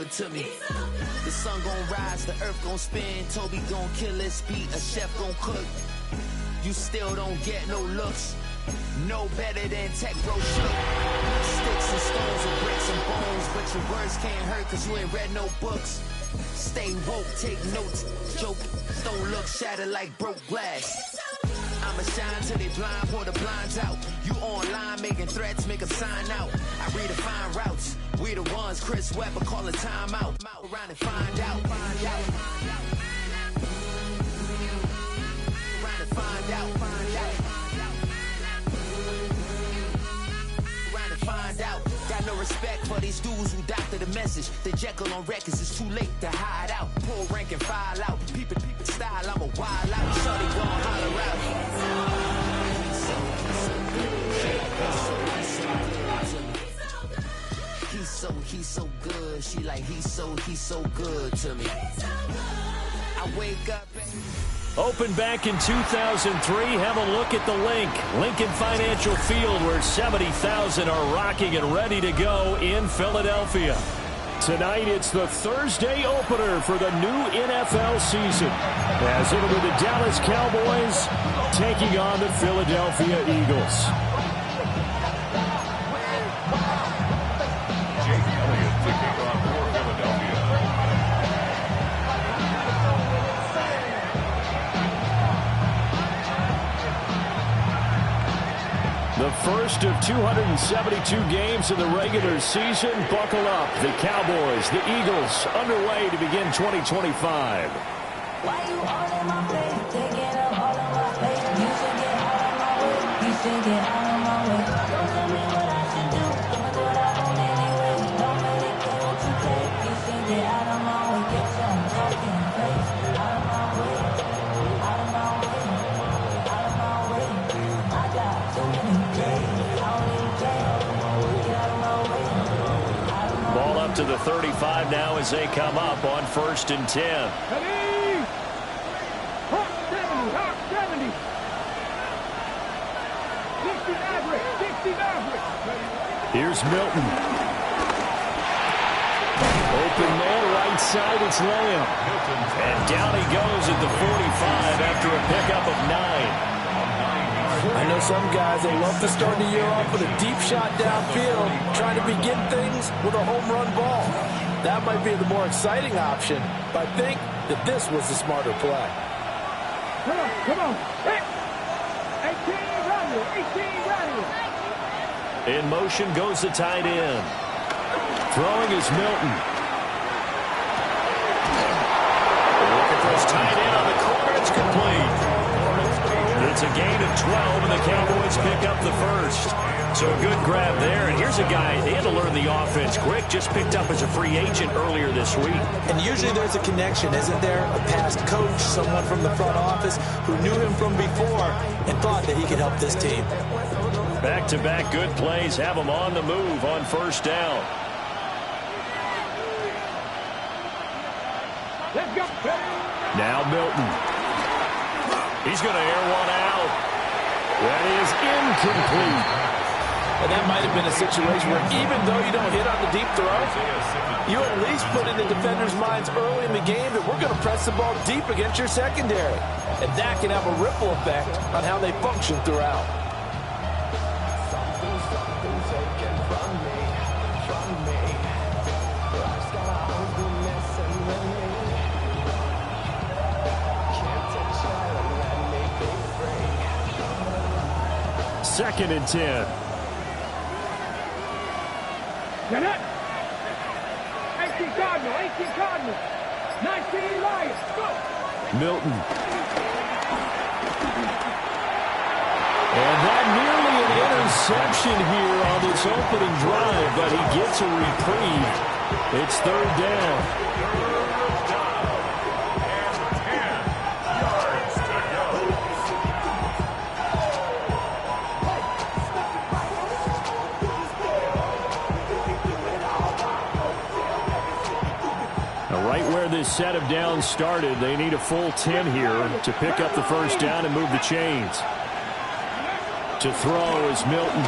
good to me. The sun gon' rise, the earth gon' spin. Toby gon' kill this beat, a chef gon' cook. You still don't get no looks. No better than tech bro shook. Sticks and stones will break some bones, but your words can't hurt cause you ain't read no books. Stay woke, take notes, joke. Don't look shattered like broke glass. I'ma shine till they blind, pour the blinds out. You online making threats, make them sign out. I redefine routes. We the ones Chris Webber call a timeout. Around and find out. Find out. Around and find out. Find out. Around and find out. Got no respect for these dudes who doctor the message. The Jekyll on records, it's too late to hide out. Pull rank and file out. People style, I'm a wild out. Shorty gon' holler out. He's so good. She like he's so good to me. I wake up and opened back in 2003. Have a look at the Lincoln Financial Field, where 70,000 are rocking and ready to go in Philadelphia. Tonight, it's the Thursday opener for the new NFL season, as it'll be the Dallas Cowboys taking on the Philadelphia Eagles. The first of 272 games in the regular season. Buckle up. The Cowboys, the Eagles, underway to begin 2025. Why you all in my face? Taking up all of my space. You should get out of my way. You should get out of my way. Don't tell me what I should do. Doing what I want anyway. Don't really care what you take. You should get out of my way. Get some talking face. Out of my way. Out of my way. Out of my way. I got too many days. I don't even care. Get out of my way. Ball up to the 35 now as they come up on 1st and 10. Here's Milton. Open man, right side, it's Lamb. And down he goes at the 45 after a pickup of 9. I know some guys, they love to start the year off with a deep shot downfield, trying to begin things with a home run ball. That might be the more exciting option, but I think that this was the smarter play. Come on. 18 right here. In motion goes the tight end. Throwing is Milton. Look at this tight end on the corner. It's complete. It's a gain of 12, and the Cowboys pick up the first. So a good grab there. And here's a guy, they had to learn the offense quick, just picked up as a free agent earlier this week. And usually there's a connection, isn't there? A past coach, someone from the front office who knew him from before and thought that he could help this team. Back-to-back good plays have them on the move on 1st down. Let's go. Now Milton. He's going to air one out. That is incomplete. And that might have been a situation where even though you don't hit on the deep throw, you at least put in the defenders' minds early in the game that we're going to press the ball deep against your secondary. And that can have a ripple effect on how they function throughout. Second and 10. Get it. 18 Cardinal. 19 Lions. Go. Milton. And that nearly an interception here on this opening drive, but he gets a reprieve. It's 3rd down. Right where this set of downs started, they need a full 10 here to pick up the 1st down and move the chains. To throw is Milton.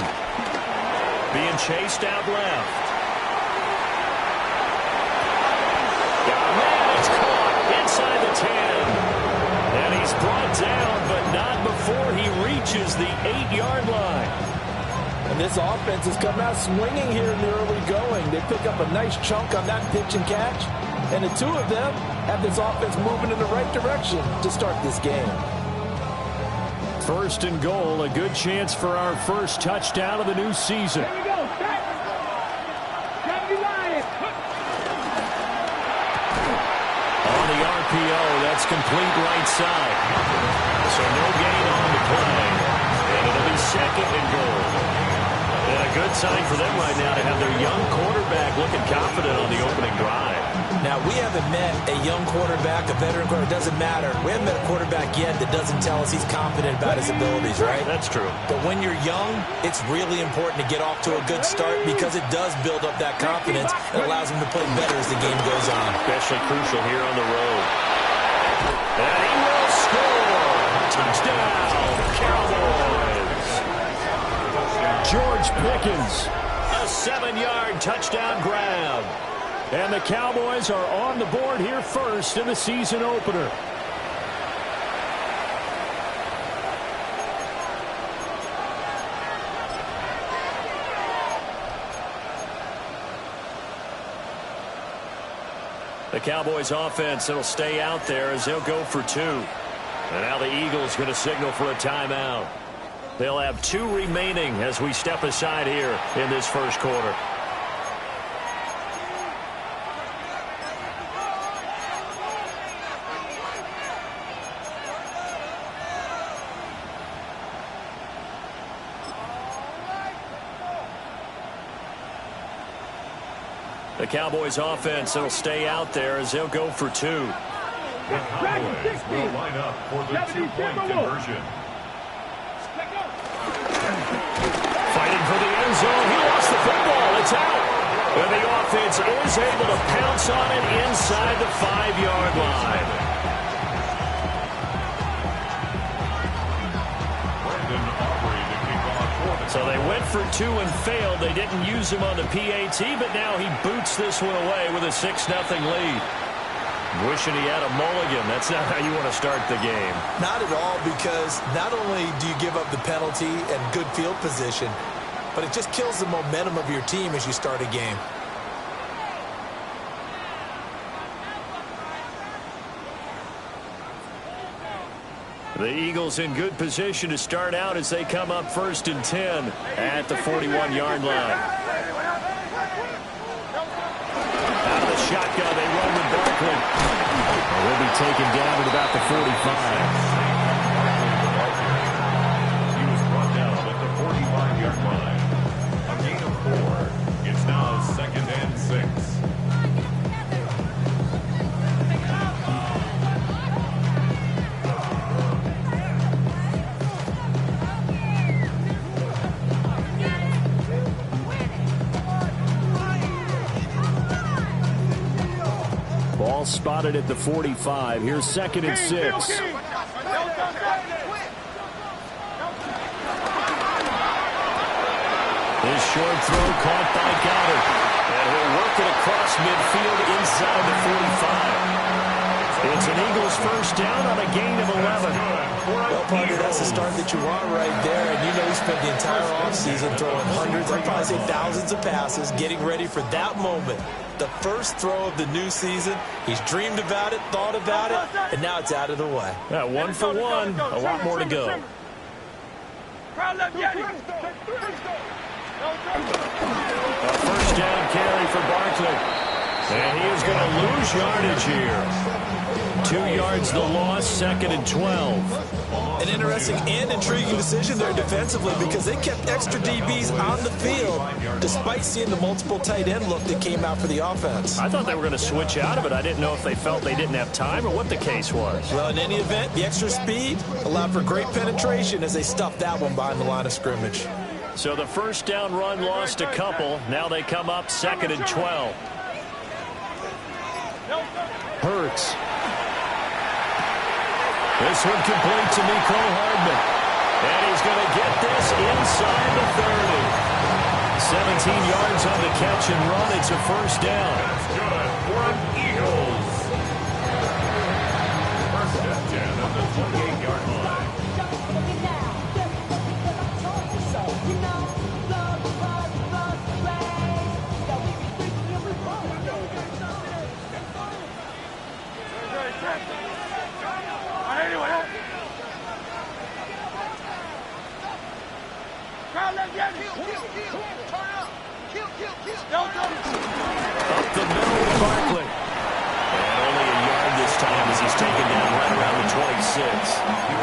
Being chased out left. before he reaches the 8-yard line. And this offense has come out swinging here in the early going. They pick up a nice chunk on that pitch and catch. And the two of them have this offense moving in the right direction to start this game. First and goal, a good chance for our first touchdown of the new season. Here we go. Set. On the RPO, that's complete right side. So no gain on the play. And it'll be second and goal. And a good sign for them right now to have their young quarterback looking confident on the opening drive. Now, we haven't met a young quarterback, a veteran quarterback. It doesn't matter. We haven't met a quarterback yet that doesn't tell us he's confident about his abilities, right? That's true. But when you're young, it's really important to get off to a good start because it does build up that confidence and allows him to play better as the game goes on. Especially crucial here on the road. And he will score! Touchdown, Cowboys! George Pickens, a 7-yard touchdown grab. And the Cowboys are on the board here first in the season opener. The Cowboys offense, it'll stay out there as they'll go for 2. And now the Eagles going to signal for a timeout. They'll have 2 remaining as we step aside here in this first quarter. The Cowboys offense, it'll stay out there as they'll go for 2. The Cowboys will line up for the 2-point conversion. Fighting for the end zone. He lost the football. It's out. And the offense is able to pounce on it inside the 5-yard line. So they went for 2 and failed. They didn't use him on the PAT, but now he boots this one away with a 6-0 lead. Wishing he had a mulligan. That's not how you want to start the game. Not at all, because not only do you give up the penalty and good field position, but it just kills the momentum of your team as you start a game. The Eagles in good position to start out as they come up 1st and 10 at the 41-yard line. Out of the shotgun, they run with Barkley. They'll be taken down at about the 45. He was brought down at the 45-yard line. A gain of 4. It's now 2nd and 6. Ball spotted at the 45. Here's 2nd and 6. His short throw caught by Goddard. And he'll work it across midfield inside the 45. It's an Eagles first down on a gain of 11. Well, partner, that's the start that you want right there. And you know he spent the entire offseason throwing hundreds, I'd probably say thousands of passes, getting ready for that moment. The first throw of the new season. He's dreamed about it, thought about it, and now it's out of the way. 1 for 1. A lot more to go. A first down carry for Barkley. And he is going to lose yardage here. 2 yards the loss, 2nd and 12. An interesting and intriguing decision there defensively because they kept extra DBs on the field despite seeing the multiple tight end look that came out for the offense. I thought they were going to switch out of it. I didn't know if they felt they didn't have time or what the case was. Well, in any event, the extra speed allowed for great penetration as they stuffed that one behind the line of scrimmage. So the first down run lost a couple. Now they come up 2nd and 12. Hurts. This one complete to Mecole Hardman. And he's going to get this inside the 30. 17 yards on the catch and run. It's a first down. That's good for an Eagles. First and 10 at the 28-yard line. Up the middle to Barkley. And only a yard this time as he's taken down right around the 26.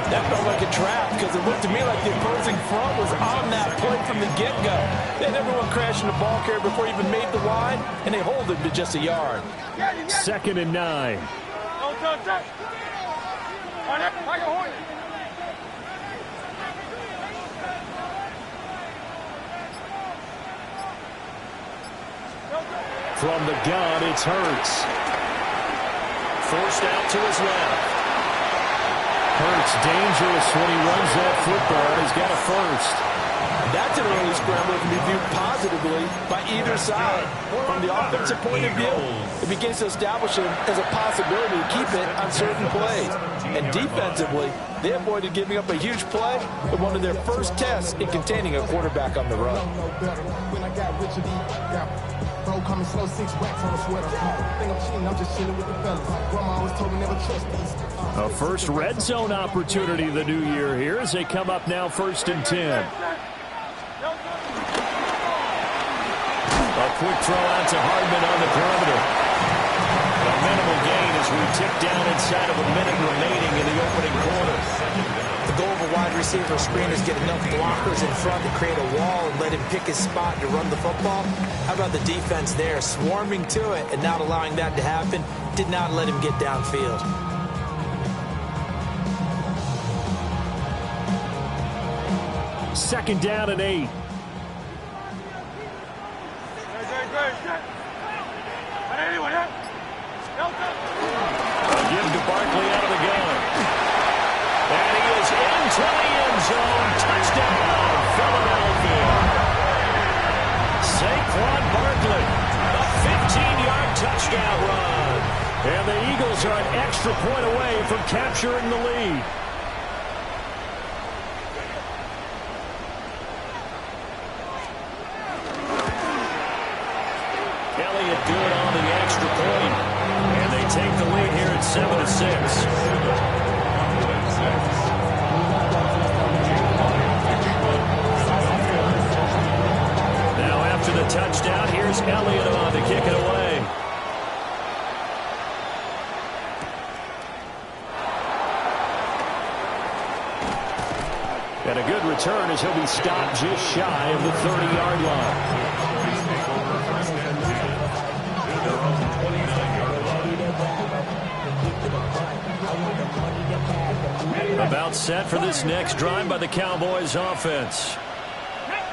That felt like a trap because it looked to me like the opposing front was on that play from the get-go. They had everyone crashing the ball carrier before he even made the line, and they hold him to just a yard. 2nd and 9. From the gun, it's Hurts. Forced out to his left. Hurts dangerous when he runs that football. He's got a first. That's an early scramble that can be viewed positively by either side. From the offensive point of view, it begins to establish him as a possibility to keep it on certain plays. And defensively, they avoided giving up a huge play in one of their first tests in containing a quarterback on the run. Bro, coming slow, 6 racks on a sweater. Think I'm cheating, I'm just chilling with the fellas. Grandma always told me never trust these. A first red zone opportunity the new year here as they come up now 1st and 10. A quick throw out to Hardman on the perimeter. A minimal gain as we tick down inside of a minute remaining in the opening quarter. The goal of a wide receiver screen is get enough blockers in front to create a wall and let him pick his spot to run the football. How about the defense there, swarming to it and not allowing that to happen? Did not let him get downfield. Second down and 8. A give to Barkley out of the gun. And he is into the end zone. Touchdown, Philadelphia. Saquon Barkley, a 15-yard touchdown run. And the Eagles are an extra point away from capturing the lead. Elliott good on the extra point. And they take the lead here at 7-6. After the touchdown, here's Elliott on to kick it away. And a good return as he'll be stopped just shy of the 30-yard line. About set for this next drive by the Cowboys offense.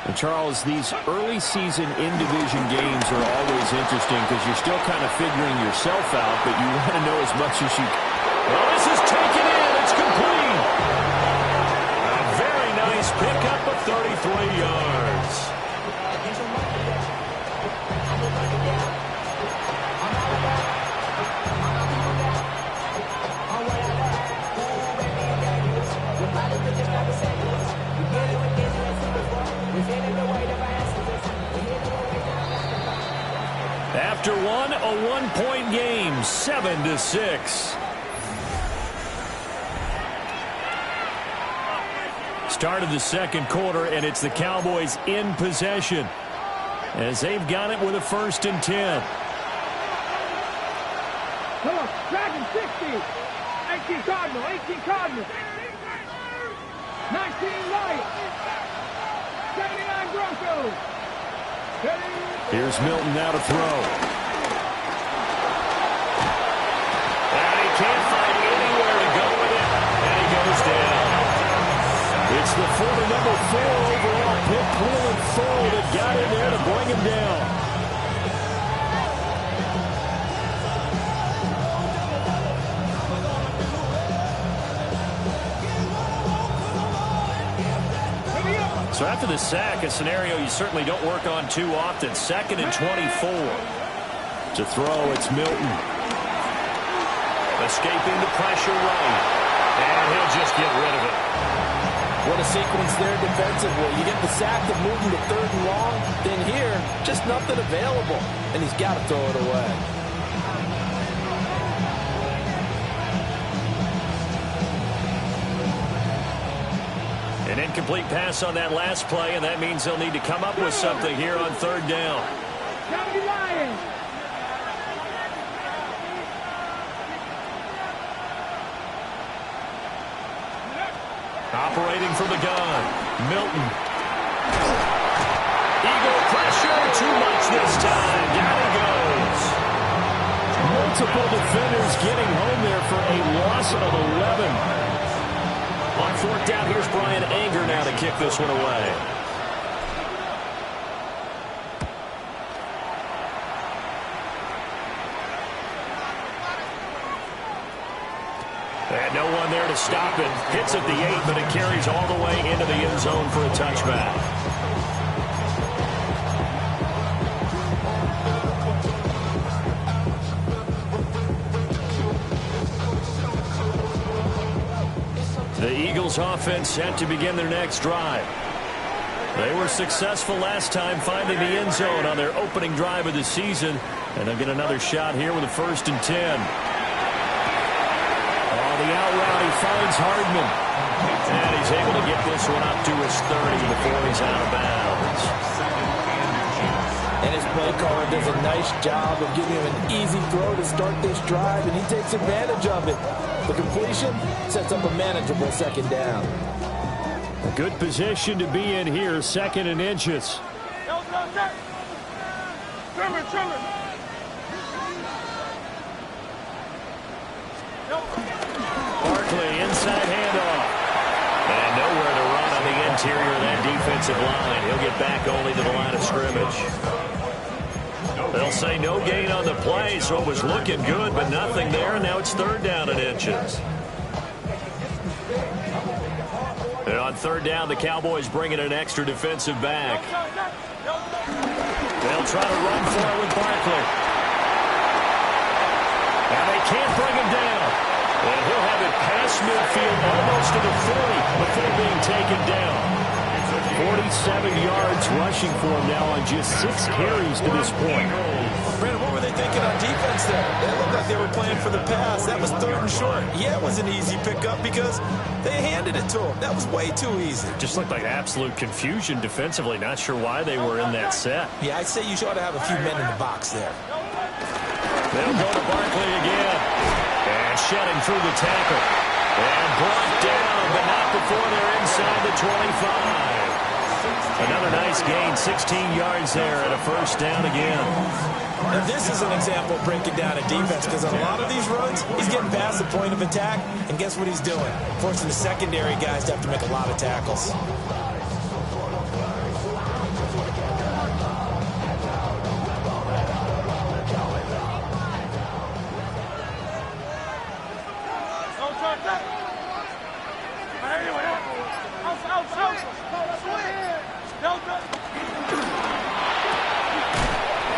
And Charles, these early season in-division games are always interesting because you're still kind of figuring yourself out, but you want to know as much as you can. Well, this is taken in. It's complete. A very nice pickup of 33 yards. After a one-point game, 7-6. Start of the second quarter, and it's the Cowboys in possession as they've got it with a 1st and 10. Come on, Dragon 60. 18 Cardinal, 18 Cardinal. 19 Lions. 79 Broncos. Here's Milton now to throw. And he can't find anywhere to go with it. And he goes down. It's the former number 4 overall pick, Cleveland Full, that got in there to bring him down. So after the sack, a scenario you certainly don't work on too often. 2nd and 24. To throw, it's Milton. Escaping the pressure right. And he'll just get rid of it. What a sequence there defensively. You get the sack of moving to 3rd and long. Then here, just nothing available. And he's got to throw it away. An Incomplete pass on that last play, and that means they'll need to come up with something here on third down. Operating from the gun, Milton. Eagle pressure, too much this time. Down he goes. Multiple defenders getting home there for a loss of 11. On fourth down, here's Brian Anger now to kick this one away. And no one there to stop it. Hits at the 8, but it carries all the way into the end zone for a touchback. The Eagles offense set to begin their next drive. They were successful last time finding the end zone on their opening drive of the season, and they'll get another shot here with a 1st and 10. The out route, he finds Hardman. And he's able to get this one up to his 30 before he's out of bounds. And his play caller does a nice job of giving him an easy throw to start this drive, and he takes advantage of it. The completion sets up a manageable 2nd down. Good position to be in here, 2nd and inches. Barkley, inside handoff. And nowhere to run on the interior of that defensive line. He'll get back only to the line of scrimmage. They'll say no gain on the play, so it was looking good, but nothing there. Now it's 3rd down and inches. And on 3rd down, the Cowboys bring in an extra defensive back. They'll try to run for it with Barkley. And they can't bring him down. And he'll have it past midfield almost to the 40 before being taken down. 47 yards rushing for him now on just 6 carries to this point. Brandon, what were they thinking on defense there? It looked like they were playing for the pass. That was 3rd and short. Yeah, it was an easy pickup because they handed it to him. That was way too easy. Just looked like absolute confusion defensively. Not sure why they were in that set. Yeah, I'd say you ought to have a few men in the box there. They'll go to Barkley again. And shedding through the tackle. And brought down, but not before they're inside the 25. Another nice gain, 16 yards there, and a 1st down again. And this is an example of breaking down a defense, because on a lot of these runs, he's getting past the point of attack, and guess what he's doing? Forcing the secondary guys to have to make a lot of tackles.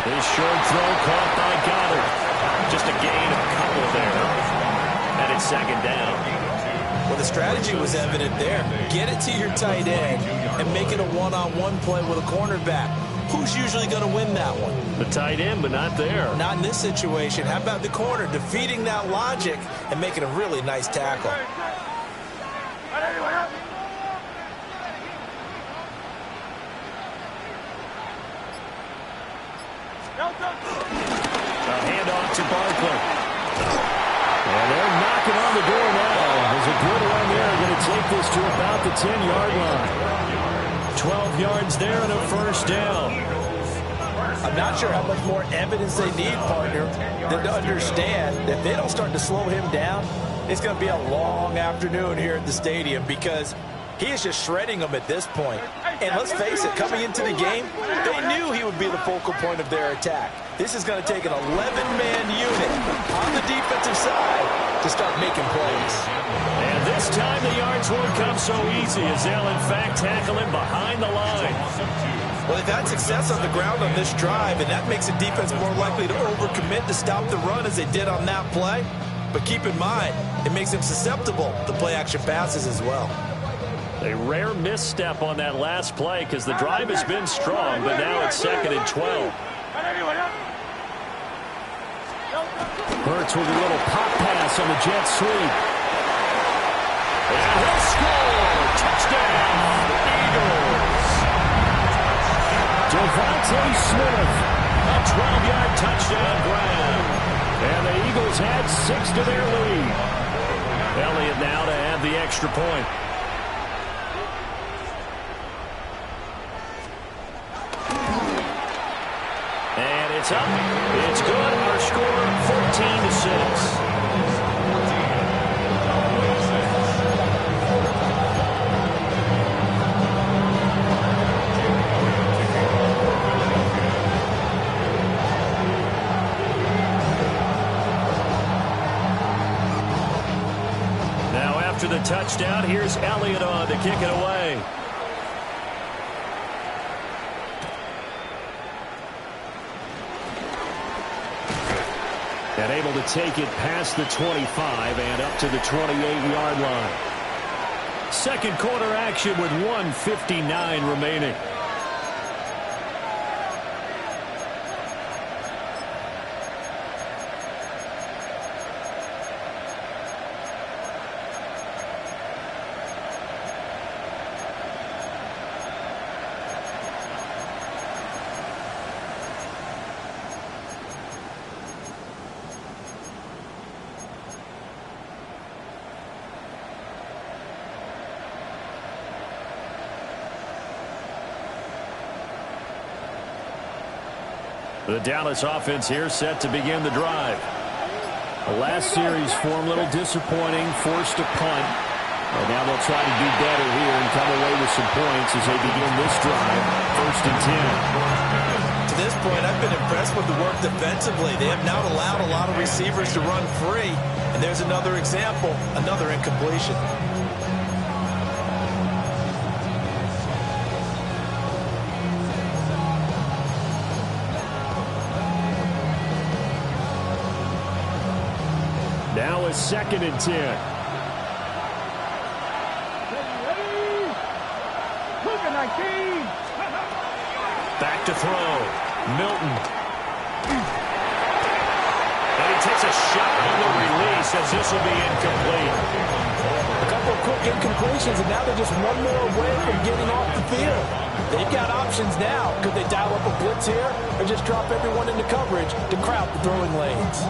This short throw caught by Goddard. Just a gain of a couple there. And it's 2nd down. Well, the strategy was evident there. Get it to your tight end and make it a one-on-one play with a cornerback. Who's usually going to win that one? The tight end, but not there. Not in this situation. How about the corner defeating that logic and making a really nice tackle? A handoff to Barkley. And they're knocking on the door now. There's a good run there. Going to take this to about the 10-yard line. 12 yards there and a 1st down. I'm not sure how much more evidence they need, partner, than to understand that if they don't start to slow him down, it's going to be a long afternoon here at the stadium, because he is just shredding them at this point. And let's face it, coming into the game, they knew he would be the focal point of their attack. This is going to take an 11-man unit on the defensive side to start making plays. And this time the yards won't come so easy, as they'll in fact tackle him behind the line. Well, they've had success on the ground on this drive, and that makes the defense more likely to overcommit to stop the run as they did on that play. But keep in mind, it makes them susceptible to play-action passes as well. A rare misstep on that last play, because the drive has been strong, but now it's 2nd and 12. Hurts with a little pop pass on the jet sweep. And he'll score! Touchdown! Devontae Smith, a 12-yard touchdown grab. And the Eagles add 6 to their lead. Elliott now to add the extra point. And it's up. It's good. Our score, 14-6. After the touchdown, here's Elliott on to kick it away. And able to take it past the 25 and up to the 28-yard line. Second quarter action with 1:59 remaining. The Dallas offense here set to begin the drive. The last series form a little disappointing, forced a punt. And now they'll try to do better here and come away with some points as they begin this drive. 1st and 10. To this point, I've been impressed with the work defensively. They have now allowed a lot of receivers to run free. And there's another example, another incompletion. Now a 2nd and 10. Back to throw. Milton. And he takes a shot on the release as this will be incomplete. A couple of quick incompletions, and now they're just one more away from getting off the field. They've got options now. Could they dial up a blitz here or just drop everyone into coverage to crowd the throwing lanes?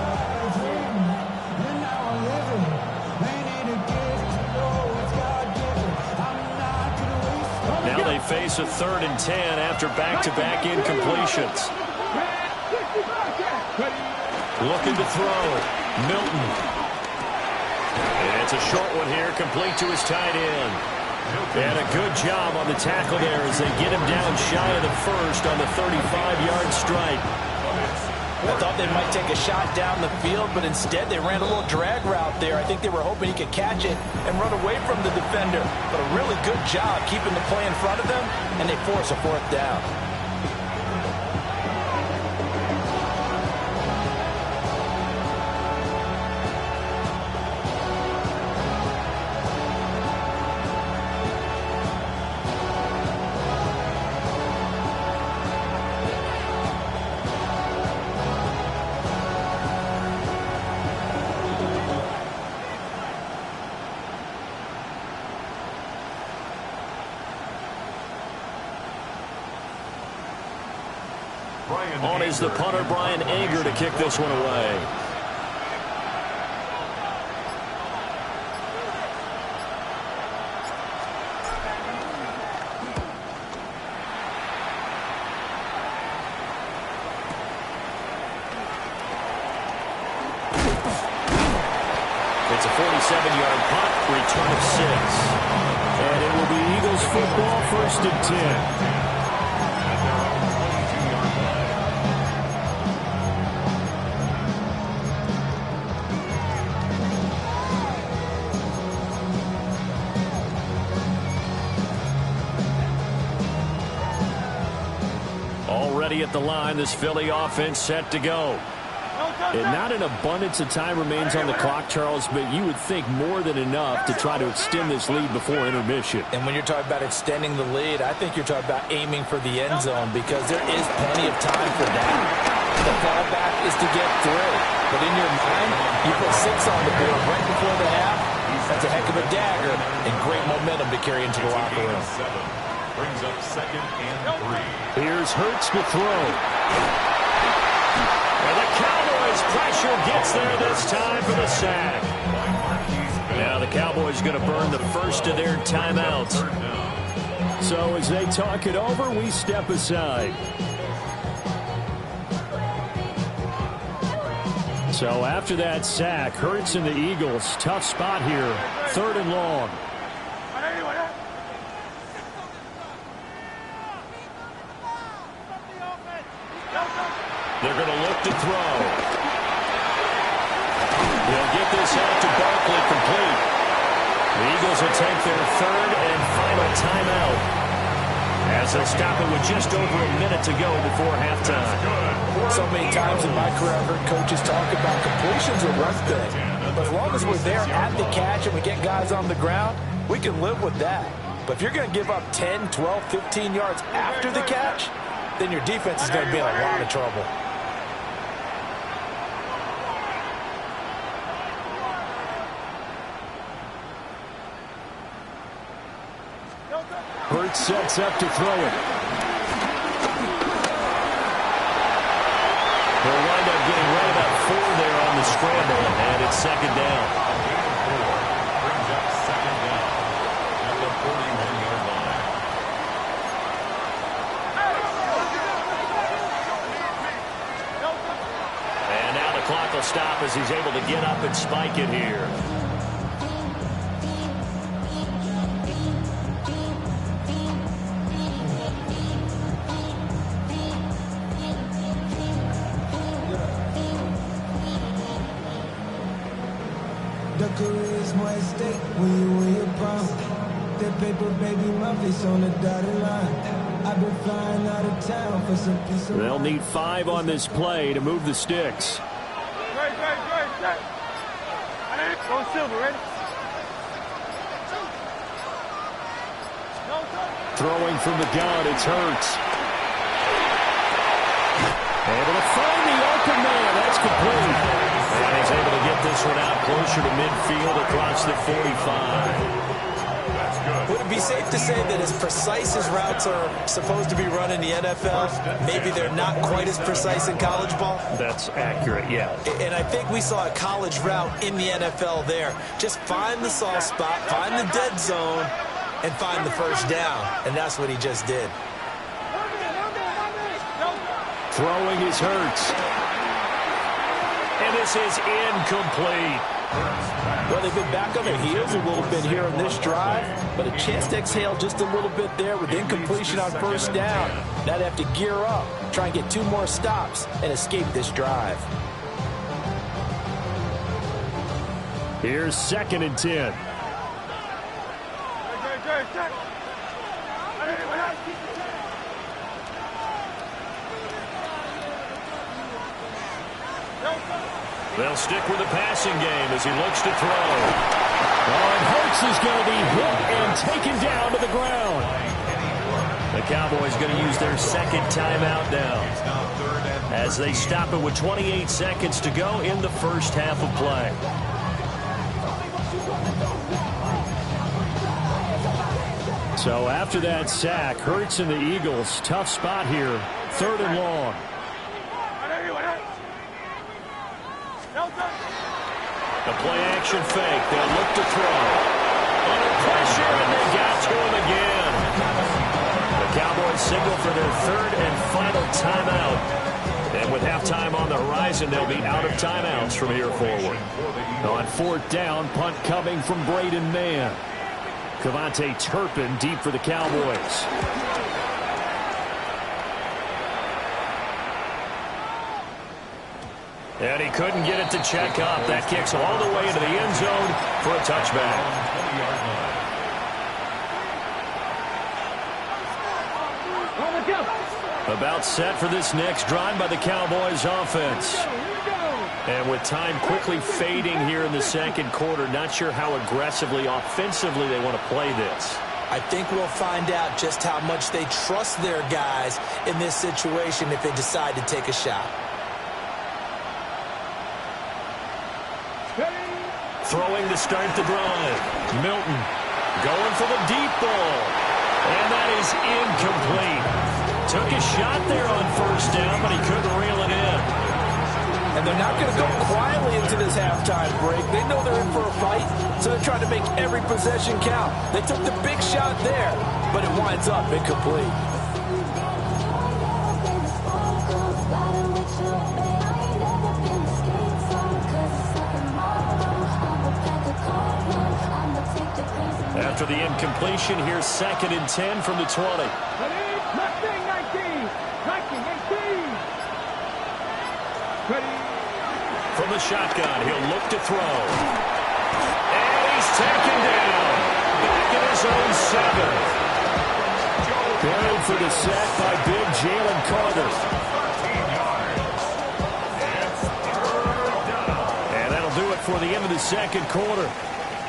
Now they face a 3rd and 10 after back-to-back incompletions. Looking to throw. Milton. And it's a short one here, complete to his tight end. And a good job on the tackle there as they get him down shy of the first on the 35-yard strike. I thought they might take a shot down the field, but instead they ran a little drag route there. I think they were hoping he could catch it and run away from the defender. But a really good job keeping the play in front of them, and they force a 4th down. On is the punter, Brian Ager, to kick this one away. It's a 47-yard punt, return of 6. And it will be Eagles football, 1st and 10. Already at the line, this Philly offense set to go. And not an abundance of time remains on the clock, Charles, but you would think more than enough to try to extend this lead before intermission. And when you're talking about extending the lead, I think you're talking about aiming for the end zone because there is plenty of time for that. The fallback is to get 3. But in your mind, you put 6 on the board right before the half. That's a heck of a dagger and great momentum to carry into the locker room. brings up 2nd and 3. Here's Hurts to throw. And the Cowboys pressure gets there this time for the sack. Now the Cowboys going to burn the first of their timeouts. So as they talk it over, we step aside. So after that sack, Hurts and the Eagles, tough spot here, 3rd and long. They're going to look to throw. They'll get this out to Barkley complete. The Eagles will take their 3rd and final timeout as they stop it with just over a minute to go before halftime. So many times in my career, I've heard coaches talk about completions are one thing. But as long as we're there at the catch and we get guys on the ground, we can live with that. But if you're going to give up 10, 12, 15 yards after the catch, then your defense is going to be in a lot of trouble. Hurts sets up to throw it. They'll wind up getting right about 4 there on the scramble, and it's 2nd down. Brings up 2nd down at the 41-yard line. And now the clock will stop as he's able to get up and spike it here. The career's more at stake when you win your prime. That paper, baby, my face on the dotted line. I've been flying out of town for some piece of... They'll need 5 on this play to move the sticks. Go Silver, ready? Throwing from the gun, it's Hurts. Able to find the open man. That's complete. And he's able to get this one out closer to midfield across the 45. Would it be safe to say that as precise as routes are supposed to be run in the NFL, maybe they're not quite as precise in college ball? That's accurate, yeah. And I think we saw a college route in the NFL there. Just find the soft spot, find the dead zone, and find the first down. And that's what he just did. Throwing is Hurts. And this is incomplete. Well, they've been back on their heels a little bit here on this drive, but a chance to exhale just a little bit there with incompletion on first down. Now they have to gear up, try and get 2 more stops, and escape this drive. Here's 2nd and 10. They'll stick with the passing game as he looks to throw. Oh, and Hurts is going to be hit and taken down to the ground. The Cowboys going to use their 2nd timeout now as they stop it with 28 seconds to go in the first half of play. So after that sack, Hurts and the Eagles, tough spot here, 3rd and long. The play-action fake. They'll look to throw. Under pressure, and they got to him again. The Cowboys signal for their 3rd and final timeout. And with halftime on the horizon, they'll be out of timeouts from here forward. On 4th down, punt coming from Braden Mann. Cavante Turpin deep for the Cowboys. And he couldn't get it to check up. That kicks all the way into the end zone for a touchback. About set for this next drive by the Cowboys offense. And with time quickly fading here in the 2nd quarter, not sure how aggressively, offensively they want to play this. I think we'll find out just how much they trust their guys in this situation if they decide to take a shot. Throwing to start the drive. Milton going for the deep ball. And that is incomplete. Took a shot there on first down, but he couldn't reel it in. And they're not going to go quietly into this halftime break. They know they're in for a fight, so they're trying to make every possession count. They took the big shot there, but it winds up incomplete. After the incompletion, here's 2nd and 10 from the 20. From the shotgun, he'll look to throw. And he's taken down. Back in his own 7. Going for the sack by big Jalen Carter. And that'll do it for the end of the second quarter.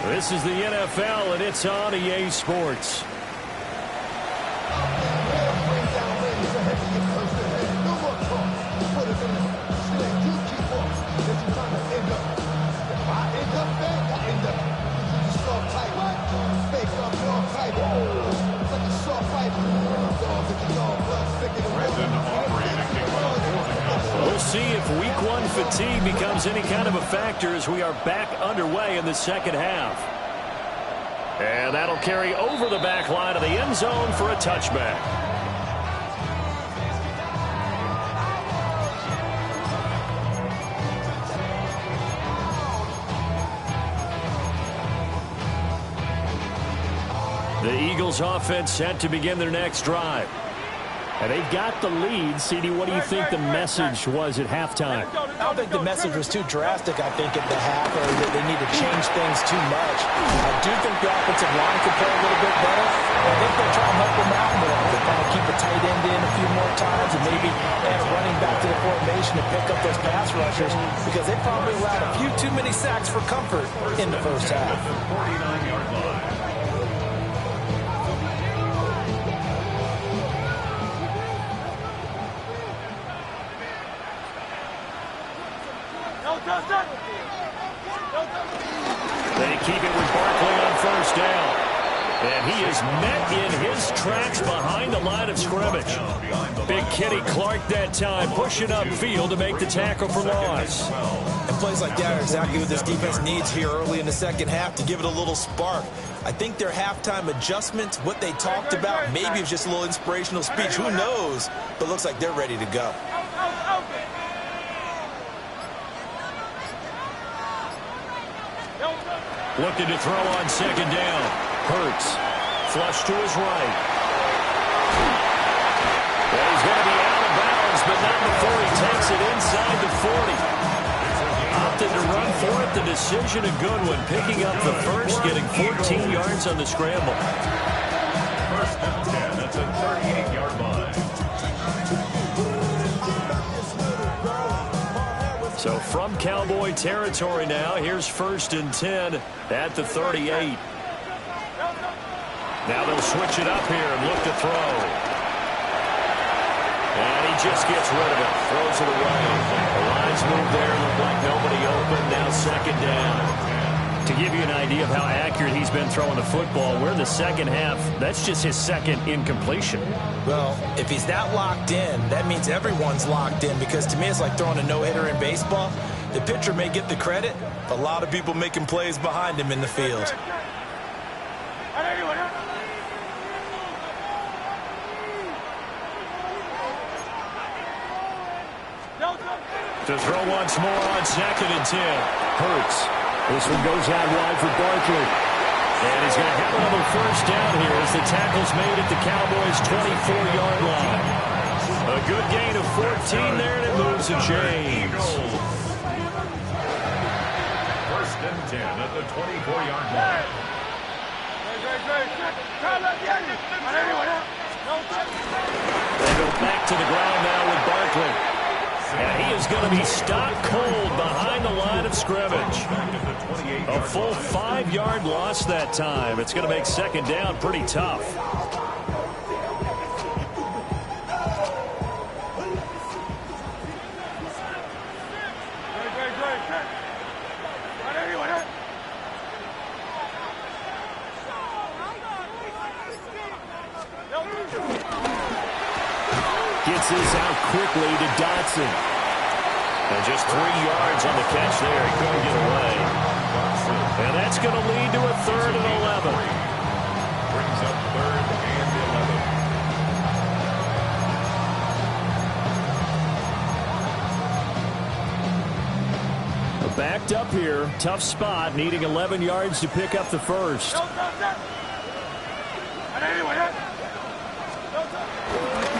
This is the NFL, and it's on EA Sports. We'll see if Week 1 fatigue becomes any kind of a factor as we are back underway in the second half. And that'll carry over the back line of the end zone for a touchback. The Eagles offense set to begin their next drive. And they've got the lead. CD, what do you think the message was at halftime? I don't think the message was too drastic, I think, at the half, or that they need to change things too much. I do think the offensive line could play a little bit better. I think they'll try and help them out more. They'll kind of keep a tight end in a few more times and maybe add a running back to the formation to pick up those pass rushers, because they probably allowed a few too many sacks for comfort in the first half. 49-yard line. They keep it with Barkley on first down. And he is met in his tracks behind the line of scrimmage. Big Kenny Clark that time, pushing upfield to make the tackle for loss. And plays like that are exactly what this defense needs here early in the second half to give it a little spark. I think their halftime adjustment, what they talked about, maybe it's just a little inspirational speech. Who knows? But looks like they're ready to go. Looking to throw on second down. Hurts. Flush to his right. Well, he's going to be out of bounds, but not before he takes it inside the 40. Opted to run for it. The decision a good one. Picking up the first, getting 14 yards on the scramble. First and 10 at the 38-yard line. So from Cowboy territory now, here's 1st and 10 at the 38. Now they'll switch it up here and look to throw. And he just gets rid of it. Throws it away. The lines move there. Look like nobody open. Now second down. To give you an idea of how accurate he's been throwing the football, we're in the second half. That's just his second incompletion. Well, if he's that locked in, that means everyone's locked in, because to me it's like throwing a no-hitter in baseball. The pitcher may get the credit, but a lot of people making plays behind him in the field. To throw once more on 2nd and 10. Hurts. This one goes out wide for Barkley. And he's going to have another first down here as the tackle's made at the Cowboys' 24-yard line. A good gain of 14 there, and it moves the chains. First and 10 at the 24-yard line. They go back to the ground now with Barkley. And he is going to be stopped cold behind the line of scrimmage. A full 5-yard loss that time. It's going to make second down pretty tough. gets this out quickly to Dotson. And just 3 yards on the catch there. He couldn't get away. And that's going to lead to a 3rd and 11. Brings up 3rd and 11. Backed up here. Tough spot. Needing 11 yards to pick up the first.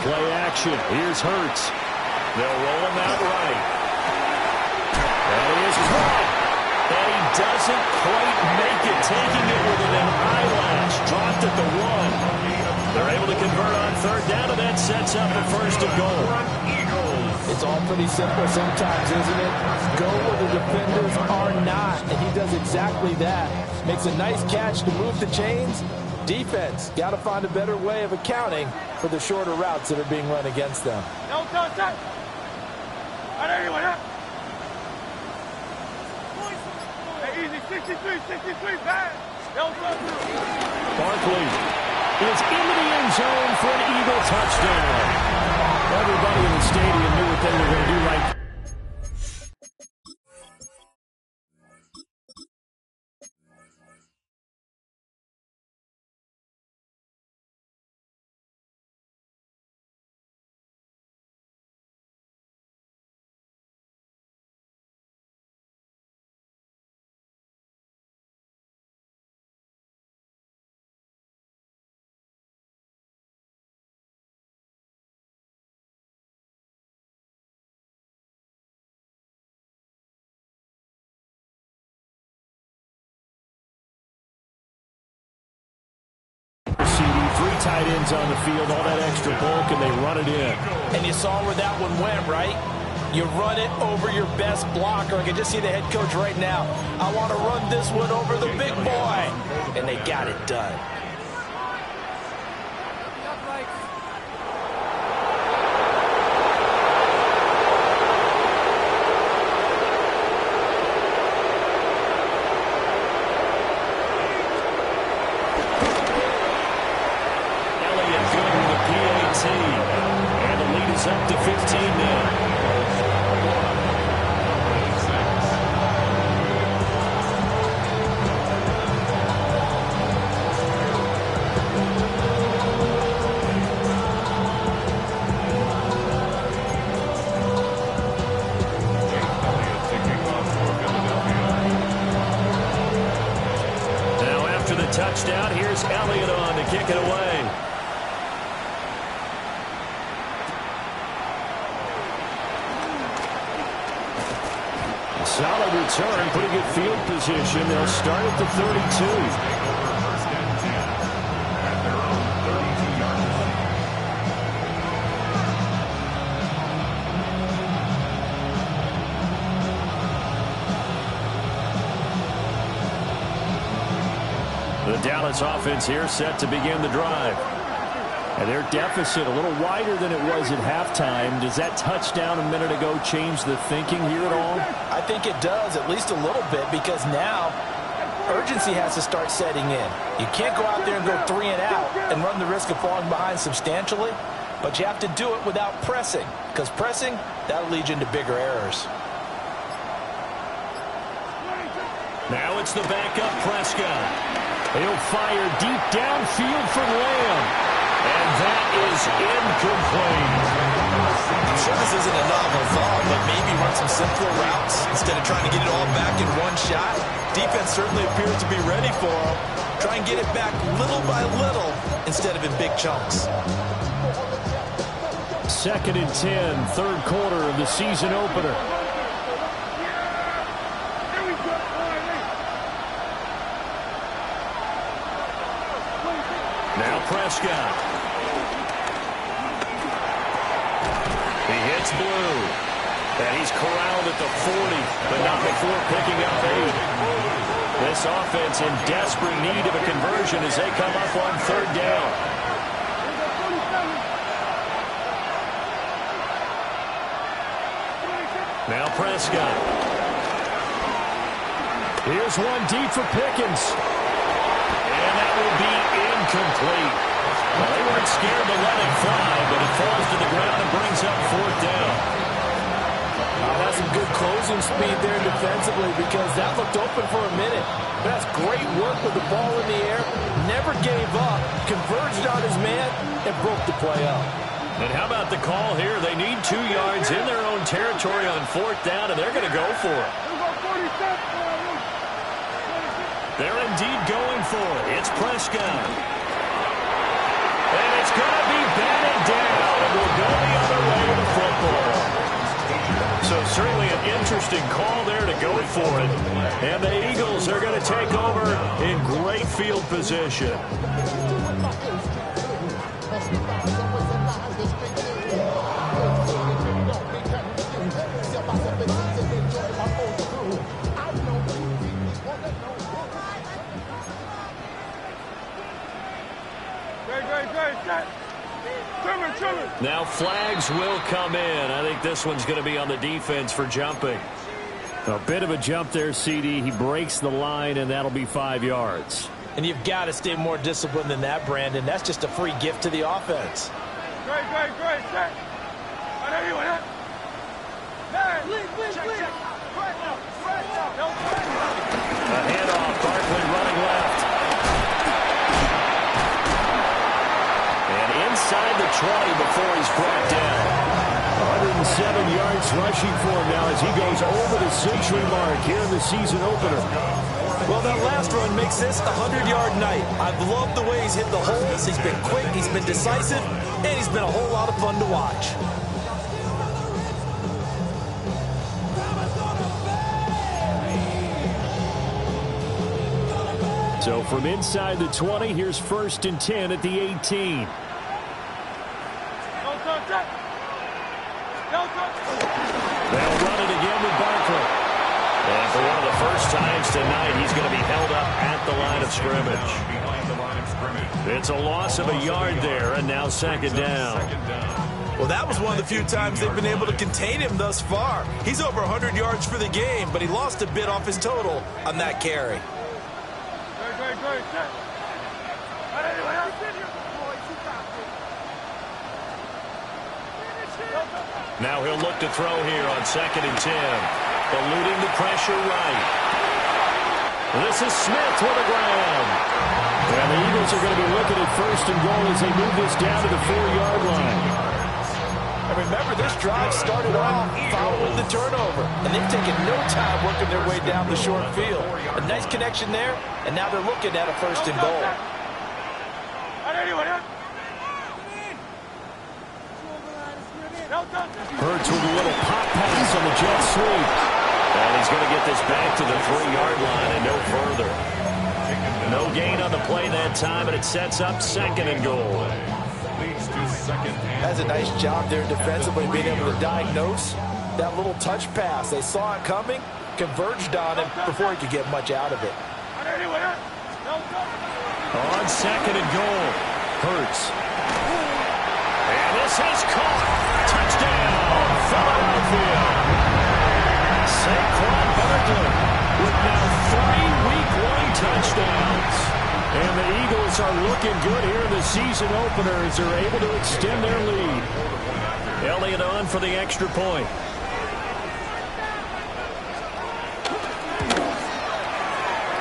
Play action. Here's Hurts. They'll roll him out right. That is caught. And he doesn't quite make it, taking it within an eyelash. Dropped at the 1. They're able to convert on 3rd down, and that sets up a 1st and goal. It's all pretty simple sometimes, isn't it? Go where the defenders are not, and he does exactly that. Makes a nice catch to move the chains. Defense, got to find a better way of accounting for the shorter routes that are being run against them. Easy, 63, bad. Barkley is into the end zone for an Eagle touchdown. Everybody in the stadium knew what they were going to do right. Three tight ends on the field, all that extra bulk, and they run it in. And you saw where that one went, right? You run it over your best blocker. I can just see the head coach right now. I want to run this one over the big boy. And they got it done. And the lead is up to 15 now. Now after the touchdown, here's Elliott on to kick it away. Solid return, pretty good field position. They'll start at the 32. The Dallas offense here set to begin the drive. And their deficit a little wider than it was at halftime. Does that touchdown a minute ago change the thinking here at all? I think it does, at least a little bit, because now urgency has to start setting in. You can't go out there and go 3 and out and run the risk of falling behind substantially, but you have to do it without pressing, because pressing, that'll lead you into bigger errors. Now it's the backup Prescott. He'll fire deep downfield for Lamb. And that is incomplete. I'm sure this isn't a novel thought, but maybe run some simpler routes instead of trying to get it all back in one shot. Defense certainly appears to be ready for him. Try and get it back little by little instead of in big chunks. 2nd and 10, 3rd quarter of the season opener. Now Prescott. He hits Blue. And he's corralled at the 40, but not before picking up 8. This offense in desperate need of a conversion as they come up on 3rd down. Now Prescott. Here's one deep for Pickens. And that will be incomplete. Well, they weren't scared to let it fly, but it falls to the ground and brings up 4th down. That's some good closing speed there defensively because that looked open for a minute. But that's great work with the ball in the air. Never gave up, converged on his man, and broke the play up. And how about the call here? They need 2 yards in their own territory on 4th down, and they're going to go for it. They're indeed going for it. It's Prescott. And it's going to be batted down. It will go the other way with the football. So certainly an interesting call there to go for it. And the Eagles are going to take over in great field position. Now flags will come in. I think this one's going to be on the defense for jumping. A bit of a jump there, CD. He breaks the line, and that'll be 5 yards. And you've got to stay more disciplined than that, Brandon. That's just a free gift to the offense. Great. Set. A handoff. Barkley running left. And inside the 20 before he's brought down. 107 yards rushing for him now as he goes over the century mark here in the season opener. Well, that last run makes this a 100-yard night. I've loved the way he's hit the holes. He's been quick, he's been decisive, and he's been a whole lot of fun to watch. So from inside the 20, here's 1st and 10 at the 18. They'll run it again with Barkley. And for one of the first times tonight, he's going to be held up at the line of scrimmage. It's a loss of a yard there, and now 2nd down. Well, that was one of the few times they've been able to contain him thus far. He's over 100 yards for the game, but he lost a bit off his total on that carry. Now he'll look to throw here on 2nd and 10. Eluding the pressure right. This is Smith with the ground. And the Eagles are going to be looking at 1st and goal as they move this down to the 4-yard line. And remember, this drive started off following the turnover. And they've taken no time working their way down the short field. A nice connection there, and now they're looking at a 1st and goal. Hurts with a little pop pass on the jet sweep. And he's going to get this back to the 3-yard line and no further. No gain on the play that time, and it sets up 2nd and goal. That's a nice job there defensively, being able to diagnose that little touch pass. They saw it coming, converged on him before he could get much out of it. On 2nd and goal, Hurts. And this is caught. Touchdown, Philadelphia. Saquon Barkley with now 3 week-long touchdowns. And the Eagles are looking good here in the season opener as they're able to extend their lead. Elliott on for the extra point.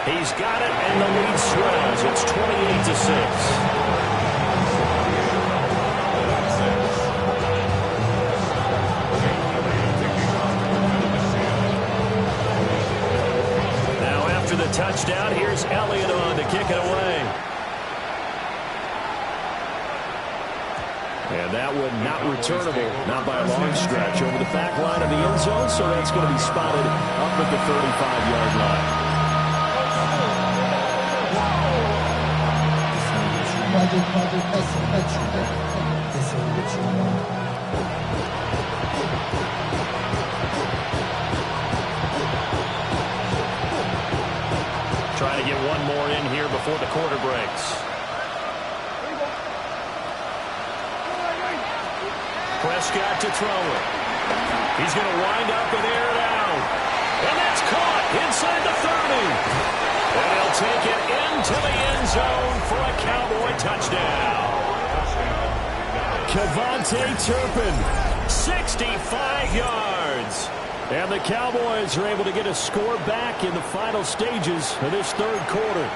He's got it, and the lead swells. It's 28-6. Touchdown. Here's Elliott on to kick it away. And that one not returnable, not by a long stretch, over the back line of the end zone, so that's going to be spotted up at the 35-yard line. Trying to get one more in here before the quarter breaks. Prescott to throw it. He's going to wind up and air it out. And that's caught inside the 30. And he'll take it into the end zone for a Cowboy touchdown. Kevontae Turpin, 65 yards. And the Cowboys are able to get a score back in the final stages of this third quarter.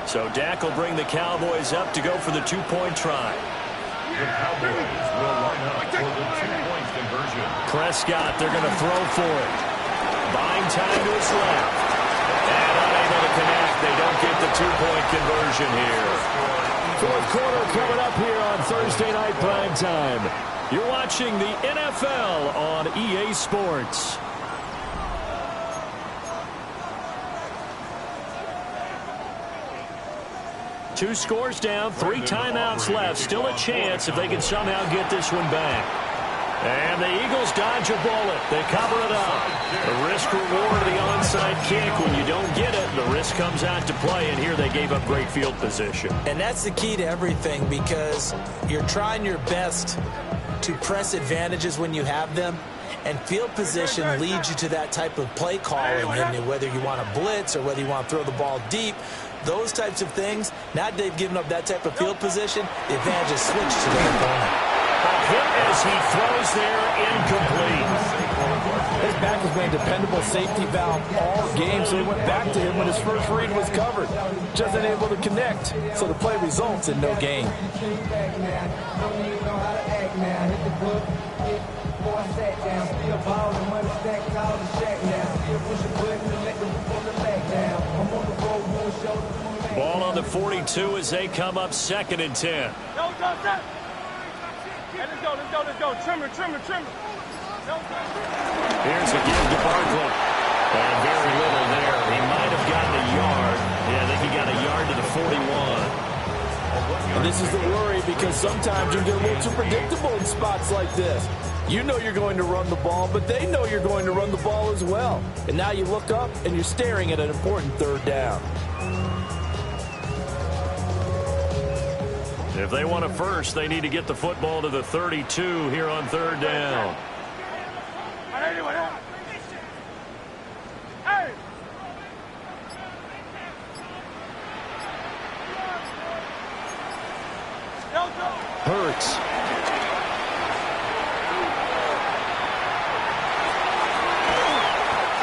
So Dak will bring the Cowboys up to go for the two-point try. The Cowboys will line up for the two-point conversion. Prescott, they're going to throw for it. Buying time to his left. And unable to connect. They don't get the two-point conversion here. Fourth quarter coming up here on Thursday Night Primetime. You're watching the NFL on EA Sports. Two scores down, 3 timeouts left. Still a chance if they can somehow get this one back. And the Eagles dodge a bullet. They cover it up. The risk-reward of the onside kick. When you don't get it, the risk comes out to play. And here they gave up great field position. And that's the key to everything, because you're trying your best to press advantages when you have them. And field position leads you to that type of play calling. And whether you want to blitz or whether you want to throw the ball deep, those types of things, now that they've given up that type of field position, the advantage is switched to their opponent. A hit as he throws there, incomplete. His back has been a dependable safety valve all game, so he went back to him when his first read was covered. Just unable to connect, so the play results in no gain. Ball on the 42 as they come up 2nd and 10. Let's go. Trimmer. Here's a give to Barkley. And very little there. He might have gotten a yard. Yeah, I think he got a yard to the 41. And this is the worry, because sometimes you get a little too predictable in spots like this. You know you're going to run the ball, but they know you're going to run the ball as well. And now you look up and you're staring at an important third down. If they want a first, they need to get the football to the 32 here on 3rd down. Hurts.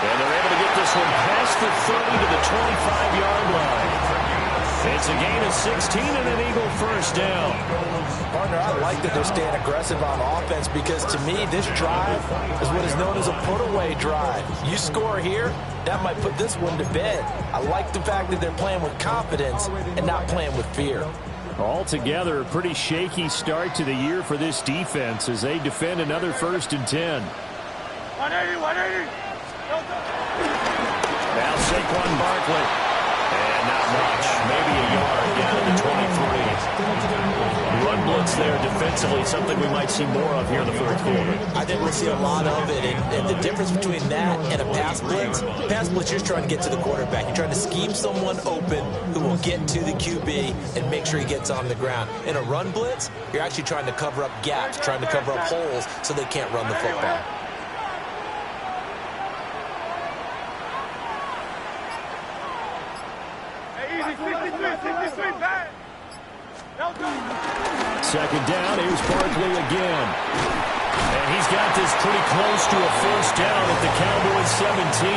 And they're able to get this one past the 30 to the 25-yard line. It's a gain of 16 and an Eagle first down. Partner, I like that they're staying aggressive on offense, because to me, this drive is what is known as a put-away drive. You score here, that might put this one to bed. I like the fact that they're playing with confidence and not playing with fear. Altogether, a pretty shaky start to the year for this defense as they defend another 1st and 10. 180. Now Saquon Barkley. And not much. Maybe a yard down to the 23. Run blitz there defensively, something we might see more of here in the 4th quarter. I think we'll see a lot of it. And the difference between that and a pass blitz, you're trying to get to the quarterback. You're trying to scheme someone open who will get to the QB and make sure he gets on the ground. In a run blitz, you're actually trying to cover up gaps, trying to cover up holes so they can't run the football. Second down, here's Barkley again. And he's got this pretty close to a first down at the Cowboys 17.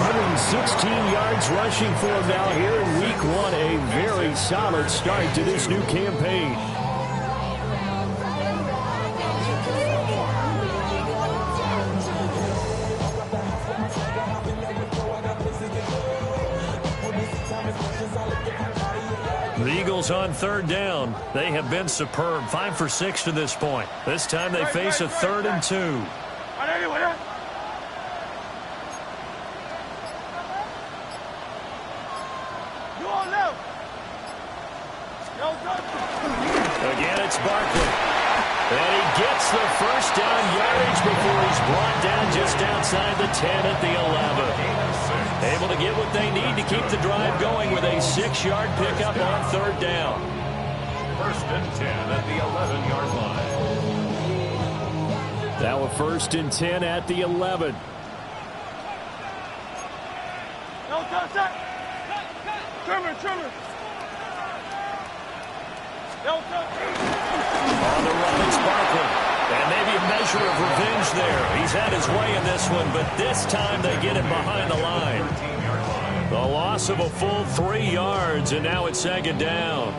116 yards rushing for him now here in Week 1. A very solid start to this new campaign. The Eagles on 3rd down. They have been superb. 5 for 6 to this point. This time they face a 3rd and 2. Again, it's Barkley. And he gets the first down yardage before he's brought down just outside the 10 at the 11. Able to get what they need to keep the drive going with a 6-yard pickup on 3rd down. 1st and 10 at the 11-yard line. Now a 1st and 10 at the 11. Trimmer. On the run is Barkley. And maybe a measure of revenge there. He's had his way in this one, but this time they get him behind the line. The loss of a full 3 yards, and now it's second down.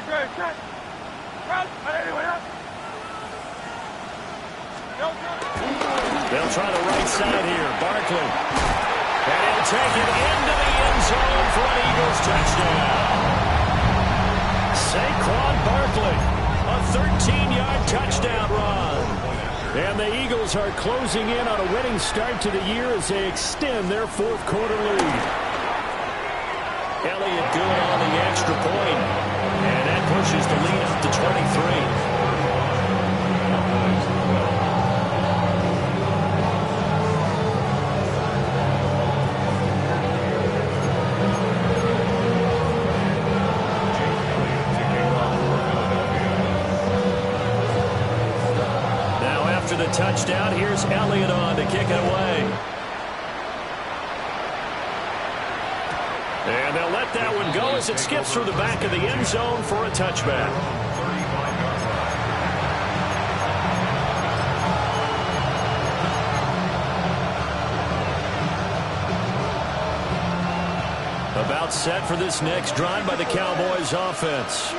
Great. They'll try the right side here. Barkley. And he'll take it into the end zone for an Eagles touchdown. Saquon Barkley, a 13-yard touchdown run. And the Eagles are closing in on a winning start to the year as they extend their fourth quarter lead. Elliott good on the extra point. And that pushes the lead up to 23. The touchdown. Here's Elliott on to kick it away. And they'll let that one go as it skips through the back of the end zone for a touchback. About set for this next drive by the Cowboys offense.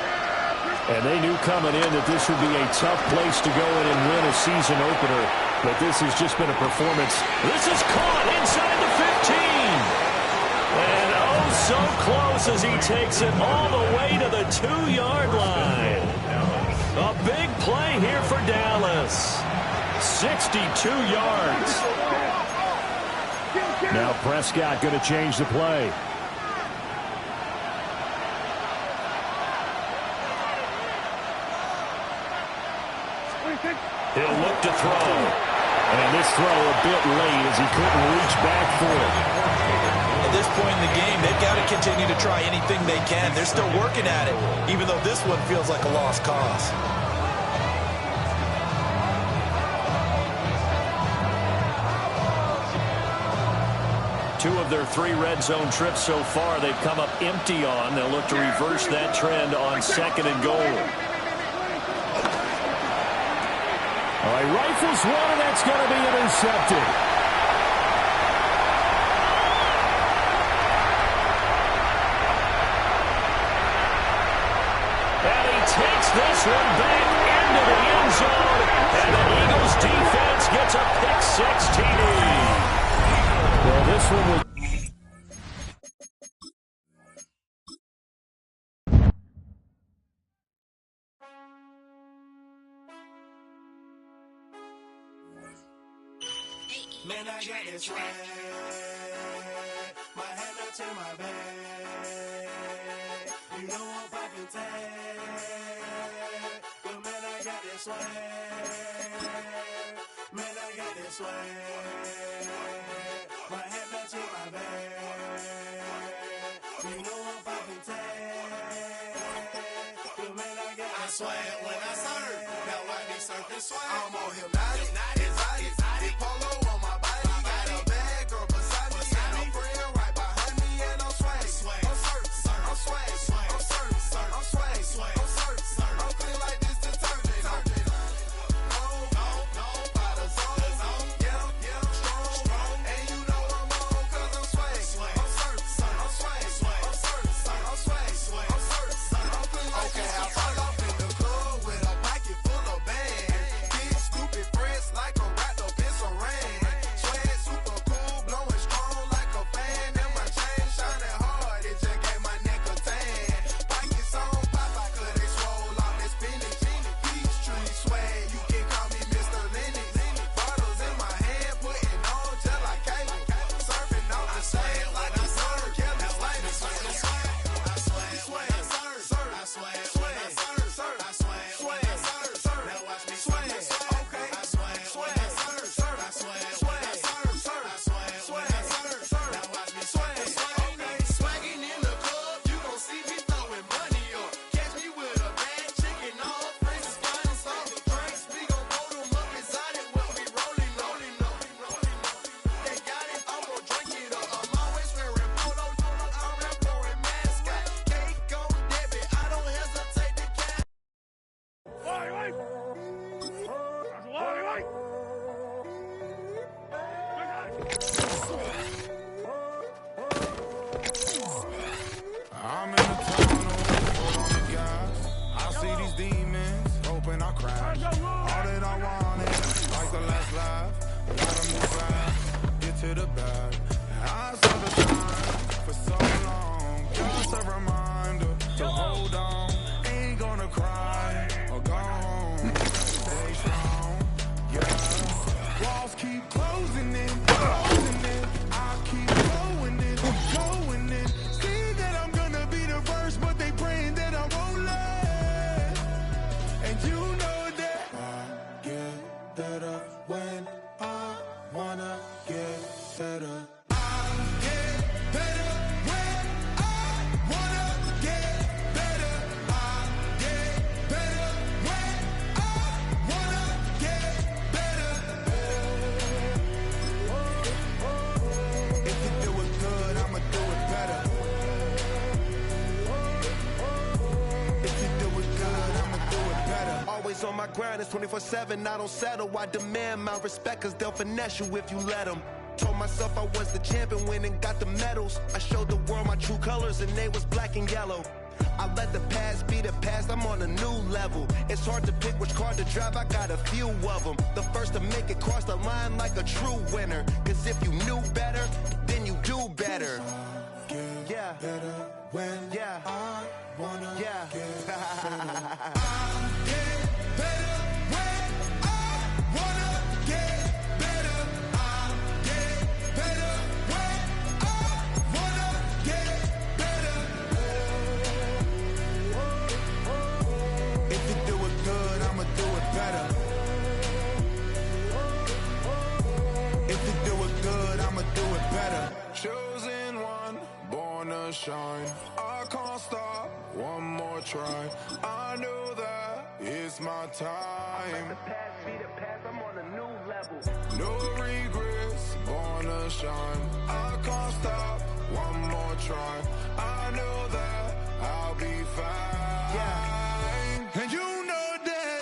And they knew coming in that this would be a tough place to go in and win a season opener. But this has just been a performance. This is caught inside the 15. And oh, so close as he takes it all the way to the 2-yard line. A big play here for Dallas. 62 yards. Now Prescott going to change the play. He'll look to throw. And this throw a bit late as he couldn't reach back for it. At this point in the game, they've got to continue to try anything they can. They're still working at it, even though this one feels like a lost cause. Two of their 3 red zone trips so far they've come up empty on. They'll look to reverse that trend on 2nd and goal. All right, rifles one, and that's going to be intercepted. And he takes this one back into the end zone. And the Eagles defense gets a pick-6 TD. Well, this one was... Man, I got this swag. My hand up to my bag. You know I'm poppin' tag. But man, I got this swag. Man, I got this swag. My hand up to my bag. You know I'm poppin' tag. But man, I got this swag. When I surf, now I be surfing swag. I'm on hypnotic, exotic, polo on my body. Got a bad girl beside me, and a friend right behind me, and I'm swag. I'm surf, I'm swag, I'm surf, I'm swag, I'm surf, I'm clean like this detergent. No, by the zone, yeah, strong, and you know I'm on 'cause I'm swag. I'm surf, I'm swag, I'm surf, I'm swag, I'm surf, I'm clean like this. Okay, I fall off in the club with a pocket full of bags. Big stupid friends like On my grind, it's 24/7, I don't settle. I demand my respect, cause they'll finesse you if you let them. Told myself I was the champion, went and got the medals. I showed the world my true colors, and they was black and yellow. I let the past be the past, I'm on a new level. It's hard to pick which car to drive, I got a few of them. The first to make it cross the line like a true winner. Cause if you knew better, then you do better. Yeah. Better when I wanna get better. Chosen one, born to shine. I can't stop, one more try. I know that it's my time. Let the past be the past, I'm on a new level. No regrets, born to shine. I can't stop, one more try. I know that I'll be fine. Yeah. And you know that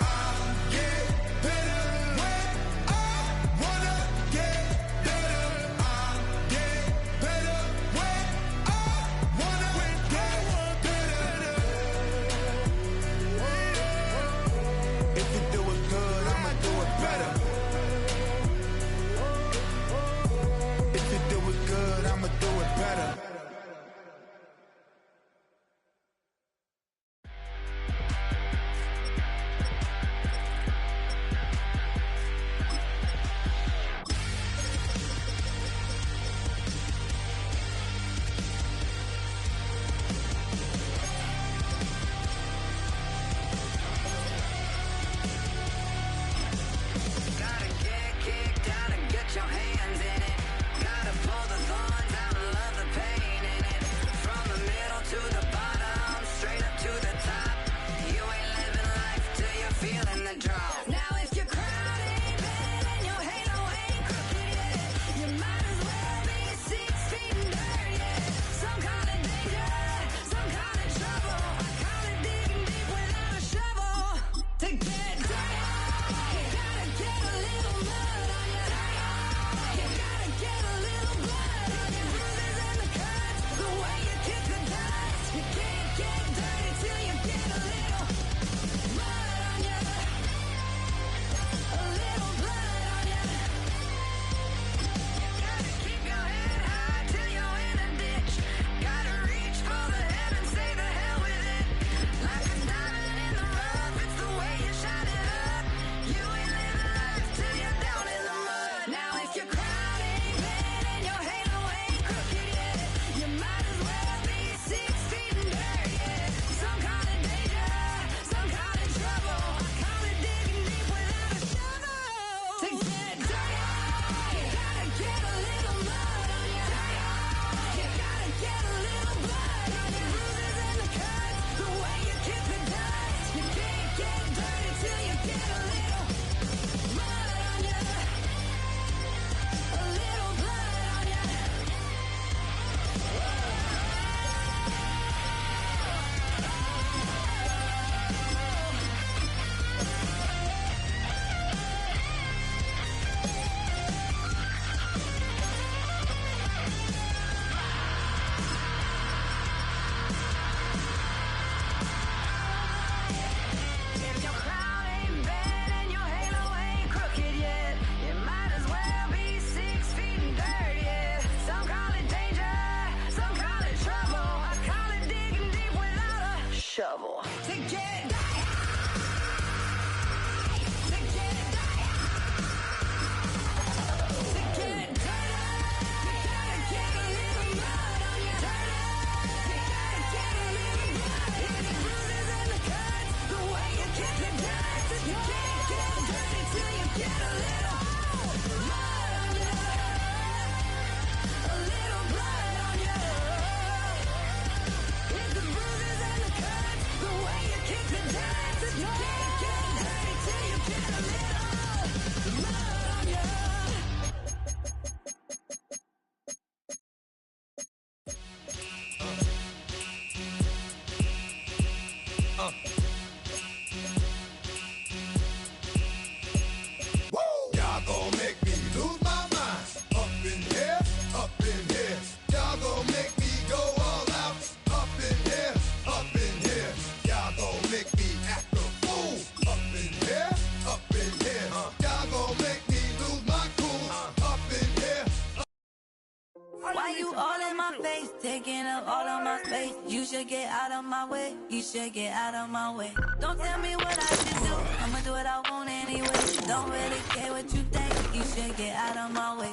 Why you all in my face, taking up all of my space? You should get out of my way, you should get out of my way. Don't tell me what I should do, I'ma do what I want anyway. Don't really care what you think, you should get out of my way.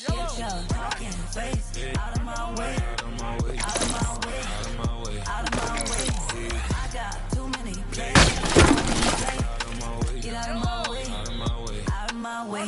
Get your talking face out of my way, out of my way, out of my way, out of my way, out of my way. I got too many plays, get out of my way, out of my way, out of my way.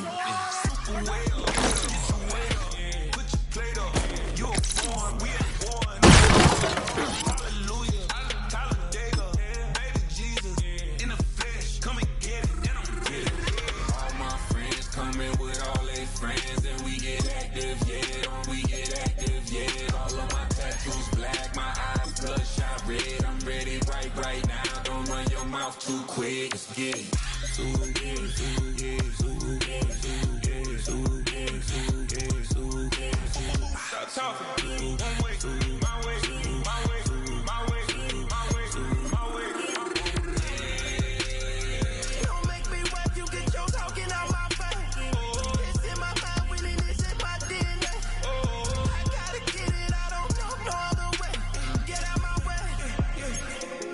Too quick, let's get it. Too get it, too get it, too get it, too get it, too get it, too get it, too get it. Stop talking. One way, my way, my way, my way, my way, my way. Don't make me rap, you get your talking out my face. It's in my mind, winning this in my DNA. I gotta get it, I don't know no other way. Get out my way.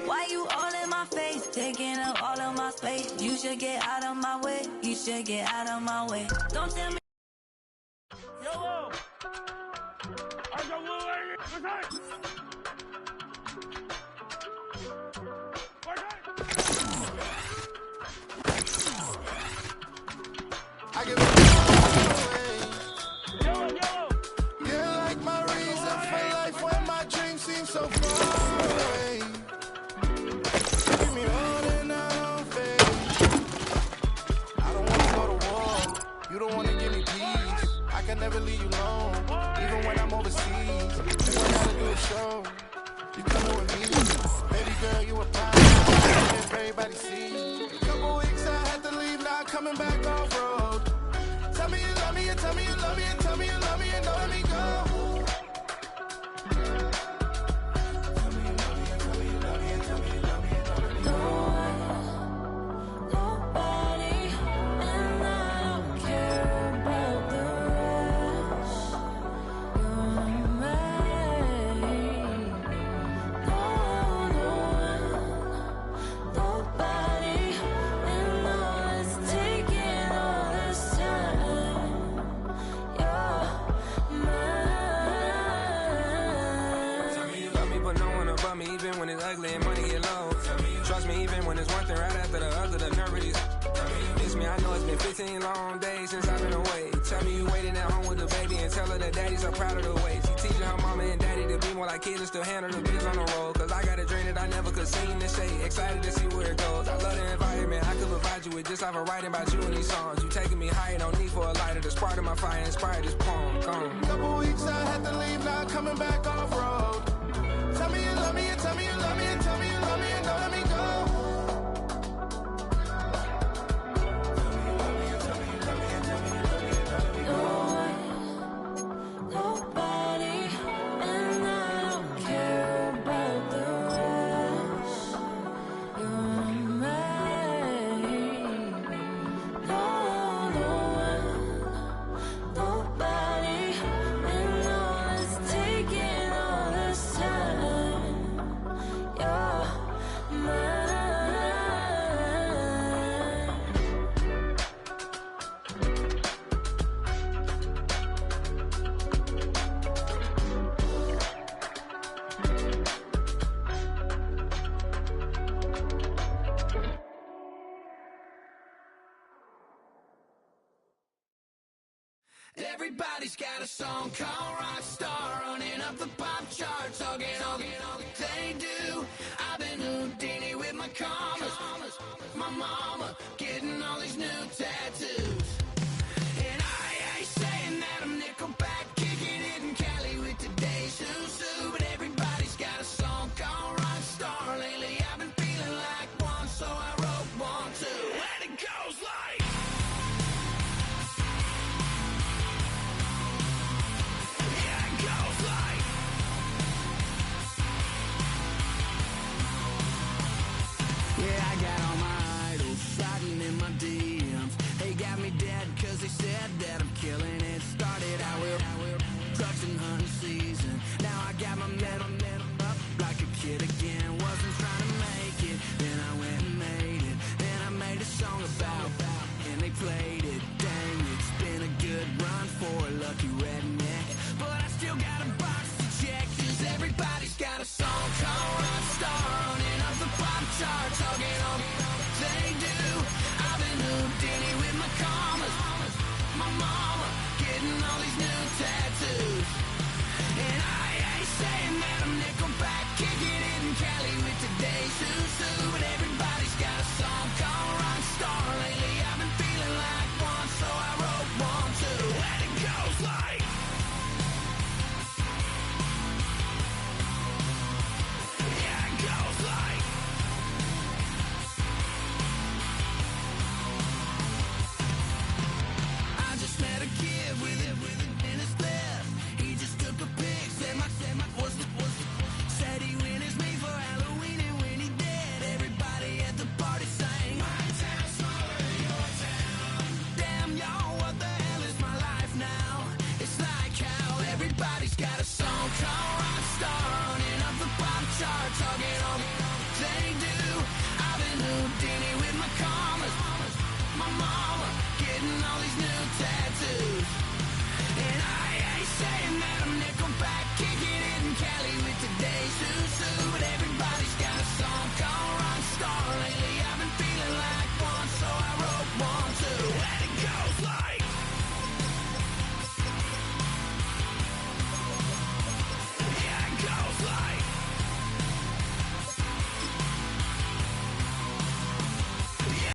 Why you all in my face, taking up all of my space? You should get out of my way, you should get out of my way. Don't tell me. Yellow! I got blue lady! Okay! I give it away. Yellow, yellow! You're like my reason for life when my dreams seem so far away. Give me holding on faith. I don't wanna go to war. You don't wanna give me peace. I can never leave you alone, even when I'm overseas. If I gotta do a show, you coming with me. Baby girl, you a pie. If everybody see. Couple weeks I had to leave, now coming back off road. Tell me you love me, and tell me you love me, and tell me you love me, and don't let me go. Even when it's ugly and money get low. Trust me, even when it's one thing right after the other, the nerve is. Miss me, I know it's been 15 long days since I've been away. Tell me you waiting at home with the baby and tell her that daddy's so proud of the way. She teaching her mama and daddy to be more like kids and still handle the biz on the road. Cause I got a dream that I never could sing and say. Excited to see where it goes. I love the environment. I could provide you with just off of writing about you in these songs. You taking me higher, no need for a lighter. The spark of my fire inspired this poem. Come. Couple weeks I had to leave, now coming back off road. Tell me you love me, and tell me you love me, and tell me you love me, and don't let me go. Everybody's got a song called Rockstar, running up the pop charts, all they do. I've been Houdini with my commas, my mama getting all these new tattoos. And I ain't saying that I'm Nickelback, kicking it in Cali with today's Susu, but everybody's got a song called Rockstar. Lately I've been feeling like one, so I wrote one too. And it goes like, yeah, I got all my idols sliding in my DMs. They got me guilty.